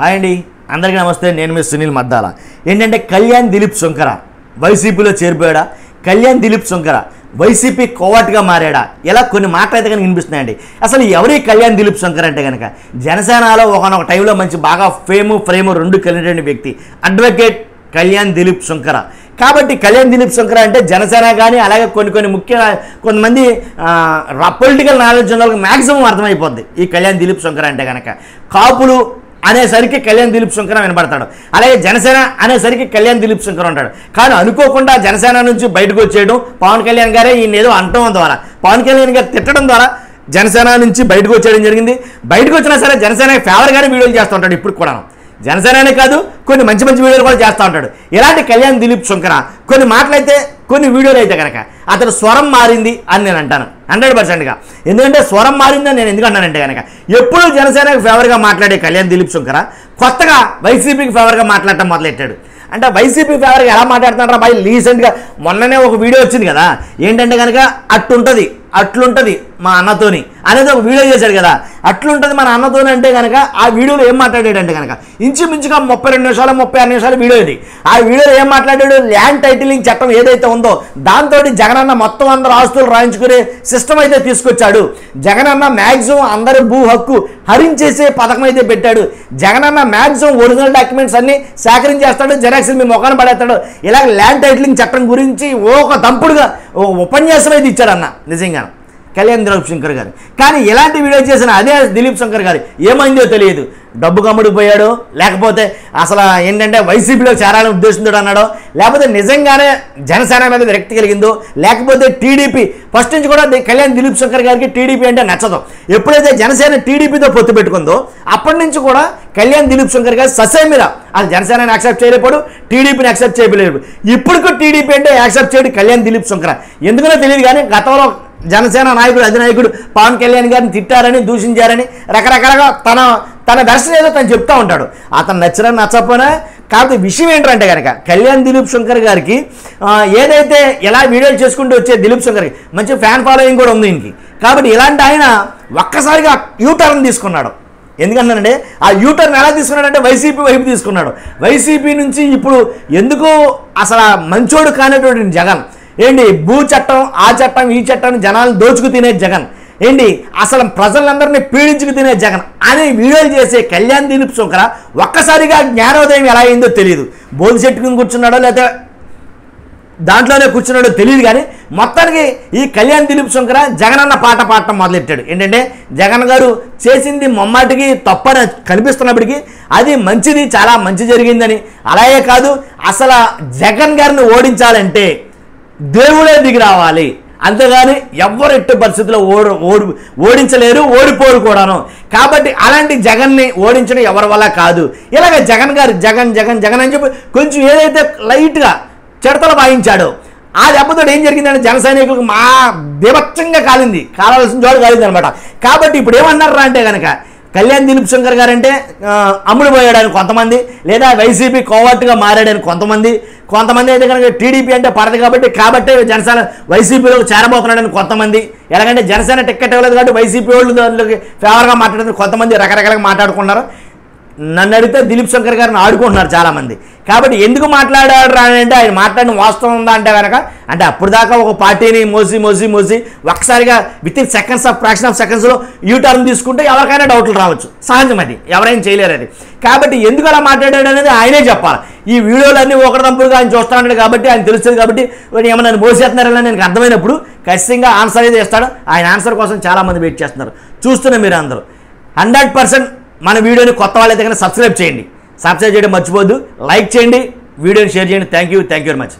Hi అండి, అందరికీ నమస్తే. నేను మీ సునీల్ మద్దాల. ఏంటంటే కళ్యాణ్ దిలీప్ శంకర వైసీపీలో చేరిపోయాడా, కళ్యాణ్ దిలీప్ శంకర వైసీపీ కోవట్గా మారాడా, ఇలా కొన్ని మాటలు అయితే కనుక వినిపిస్తున్నాయండి. అసలు ఎవరి కళ్యాణ్ దిలీప్ శంకర్ అంటే కనుక జనసేనలో ఒకనొక టైంలో మంచి బాగా ఫ్రేము రెండు కలిగినటువంటి వ్యక్తి అడ్వకేట్ కళ్యాణ్ దిలీప్ శంకర. కాబట్టి కళ్యాణ్ దిలీప్ శంకర అంటే జనసేన కానీ అలాగే కొన్ని కొంతమంది పొలిటికల్ నాలెడ్జ్ ఉన్న వాళ్ళకి మ్యాక్సిమం అర్థమైపోద్ది ఈ కళ్యాణ్ దిలీప్ శంకర అంటే కనుక. కాపులు అనేసరికి కళ్యాణ్ దిలీప్ శంకర వినబడతాడు, అలాగే జనసేన అనేసరికి కళ్యాణ్ దిలీప్ శంకర ఉంటాడు. కానీ అనుకోకుండా జనసేన నుంచి బయటకు వచ్చేయడం, పవన్ కళ్యాణ్ గారే ఈయన ఏదో అనటం ద్వారా, పవన్ కళ్యాణ్ గారు తిట్టడం ద్వారా జనసేన నుంచి బయటకు వచ్చేయడం జరిగింది. బయటకు వచ్చినా సరే జనసేన ఫేవర్గానే వీడియోలు చేస్తూ ఉంటాడు. ఇప్పుడు కూడా జనసేననే కాదు, కొన్ని మంచి వీడియోలు కూడా చేస్తూ ఉంటాడు. ఇలాంటి కళ్యాణ్ దిలీప్ శంకర కొన్ని మాటలైతే, కొన్ని వీడియోలు అయితే కనుక అతను స్వరం మారింది అని నేను అంటాను 100%గా. ఎందుకంటే స్వరం మారిందని నేను ఎందుకు అంటానంటే కనుక ఎప్పుడు జనసేనకు ఫేవర్గా మాట్లాడే కళ్యాణ్ దిలీప్ శంకర కొత్తగా వైసీపీకి ఫేవర్గా మాట్లాడటం మొదలెట్టాడు. అంటే వైసీపీ ఫేవర్గా ఎలా మాట్లాడుతున్నారా బాయ్? రీసెంట్గా మొన్ననే ఒక వీడియో వచ్చింది కదా, ఏంటంటే కనుక అట్లుంటుంది మా అన్నతోని అనేది ఒక వీడియో చేశాడు కదా. అట్లుంటుంది మన అన్నతోని అంటే కనుక ఆ వీడియోలో ఏం మాట్లాడాడంటే కనుక ఇంచుమించుగా 32 నిమిషాలు 36 నిమిషాలు వీడియో ఇది. ఆ వీడియోలో ఏం మాట్లాడాడు, ల్యాండ్ టైటిలింగ్ చట్టం ఏదైతే ఉందో దాంతో జగనన్న మొత్తం అందరూ ఆస్తులు రాయించుకునే సిస్టమ్ అయితే తీసుకొచ్చాడు. జగనన్న మ్యాక్సిమం అందరి భూ హక్కు హరించేసే పథకం అయితే పెట్టాడు. జగనన్న మ్యాక్సిమం ఒరిజినల్ డాక్యుమెంట్స్ అన్ని సేకరించేస్తాడు, జెరాక్స్ మీ మొఖాన్ని పడేస్తాడు. ఇలా ల్యాండ్ టైటిలింగ్ చట్టం గురించి ఒక దంపుడుగా ఉపన్యాసం అయితే ఇచ్చాడన్న నిజంగా కళ్యాణ్ దిలీప్ శంకర్ గారు. కానీ ఎలాంటి వీడియో చేసిన అదే దిలీప్ శంకర్ గారు ఏమైందో తెలియదు. డబ్బు కమ్ముడికి పోయాడో, లేకపోతే అసలు ఏంటంటే వైసీపీలో చేరాలని ఉద్దేశంతో అన్నాడో, లేకపోతే నిజంగానే జనసేన మీద విరక్తి కలిగిందో, లేకపోతే టీడీపీ ఫస్ట్ నుంచి కూడా కళ్యాణ్ దిలీప్ శంకర్ గారికి టీడీపీ అంటే నచ్చదు. ఎప్పుడైతే జనసేన టీడీపీతో పొత్తు పెట్టుకుందో అప్పటి నుంచి కూడా కళ్యాణ్ దిలీప్ శంకర్ గారు ససే మీద అది జనసేనని యాక్సెప్ట్ చేయలేపాడు, టీడీపీని యాక్సెప్ట్ చేయలేడు. ఇప్పుడు టీడీపీ అంటే యాక్సెప్ట్ చేయడు కళ్యాణ్ దిలీప్ శంకర్. ఎందుకనో తెలియదు కానీ గతంలో జనసేన నాయకుడు అధినాయకుడు పవన్ కళ్యాణ్ గారిని తిట్టారని, దూషించారని రకరకాలుగా తన దర్శనం ఏదో తను చెప్తూ ఉంటాడు. అతను నచ్చకపోయినా. కాబట్టి విషయం ఏంటంటే కనుక కళ్యాణ్ దిలీప్ శంకర్ గారికి ఏదైతే ఎలా వీడియోలు చేసుకుంటూ వచ్చే దిలీప్ శంకర్కి మంచి ఫ్యాన్ ఫాలోయింగ్ కూడా ఉంది ఈయనకి. కాబట్టి ఇలాంటి ఆయన ఒక్కసారిగా యూటర్న్ తీసుకున్నాడు. ఎందుకంటే ఆ యూటర్న్ ఎలా తీసుకున్నాడంటే వైసీపీ వైపు తీసుకున్నాడు. వైసీపీ నుంచి ఇప్పుడు ఎందుకు అసలు మంచోడు కానటువంటి జగన్ ఏంటి, భూ చట్టం ఆ చట్టం ఈ చట్టాన్ని జనాలను దోచుకు తినే జగన్ ఏంటి, అసలు ప్రజలందరినీ పీడించుకు తినే జగన్ అని వీడియోలు చేసే కళ్యాణ్ దిలీప్ శంకర ఒక్కసారిగా జ్ఞానోదయం ఎలా అయిందో తెలియదు. బోధి చెట్టుకుని కూర్చున్నాడో లేకపోతే దాంట్లోనే కూర్చున్నాడో తెలియదు. కానీ మొత్తానికి ఈ కళ్యాణ్ దిలీప్ శంకర జగన్ అన్న పాట పాడటం మొదలెట్టాడు. ఏంటంటే జగన్ గారు చేసింది మొమ్మాటికి తప్పని కనిపిస్తున్నప్పటికీ అది మంచిది, చాలా మంచి జరిగిందని. అలాగే కాదు, అసలు జగన్ గారిని ఓడించాలంటే దేవుడే దిగి రావాలి, అంతేగాని ఎవ్వరు ఎట్టి పరిస్థితుల్లో ఓడించలేరు, ఓడిపోరు కూడాను. కాబట్టి అలాంటి జగన్ని ఓడించడం ఎవరి వల్ల కాదు. ఇలాగ జగన్ గారు జగన్ అని చెప్పి కొంచెం ఏదైతే లైట్గా చిడతలు వాయించాడో ఆ దెబ్బతో ఏం జరిగిందంటే జన సైనికులకు మా బీభత్సంగా కాలాల్సిన చోటు కాలింది అనమాట. కాబట్టి ఇప్పుడు ఏమన్నారా అంటే కనుక కళ్యాణ్ దిలీప్ శంకర్ గారు అంటే అమ్ముడు పోయాడని కొంతమంది, లేదా వైసీపీ కోవర్ట్గా మారాడని కొంతమంది అయితే కనుక టీడీపీ అంటే పడదు కాబట్టి జనసేన వైసీపీలోకి చేరబోతున్నాడని కొంతమంది, ఎలాగంటే జనసేన టికెట్ ఇవ్వలేదు కాబట్టి వైసీపీ వాళ్ళు దాంట్లోకి ఫేవర్గా మాట్లాడేది కొంతమంది రకరకాలుగా మాట్లాడుకున్నారు. నన్ను అడిగితే దిలీప్ శంకర్ గారిని ఆడుకుంటున్నారు చాలామంది. కాబట్టి ఎందుకు మాట్లాడారు అంటే ఆయన మాట్లాడిన వాస్తవం ఉందా అంటే కనుక, అంటే అప్పుడు దాకా ఒక పార్టీని మోసి ఒక్కసారిగా with in seconds fraction of సెకండ్స్లో యూటర్న్ తీసుకుంటే ఎవరికైనా డౌట్లు రావచ్చు, సహజం, అది ఎవరైనా చేయలేరు అది. కాబట్టి ఎందుకు అలా మాట్లాడాడు అనేది ఆయనే చెప్పాలి. ఈ వీడియోలన్నీ ఒకటి తంపుడుగా ఆయన చూస్తూ ఉంటాడు కాబట్టి ఆయన తెలుస్తుంది. కాబట్టి ఏమన్నా మోసేస్తున్నారని నేను అర్థమైనప్పుడు ఖచ్చితంగా ఆన్సర్ అయితే ఇస్తాడు. ఆయన ఆన్సర్ కోసం చాలామంది వెయిట్ చేస్తున్నారు. చూస్తున్నా మీరు అందరూ 100% మన వీడియోని కొత్త వాళ్ళైతే కనుక సబ్స్క్రైబ్ చేయడం మర్చిపోద్దు, లైక్ చేయండి, వీడియోని షేర్ చేయండి. Thank you very much.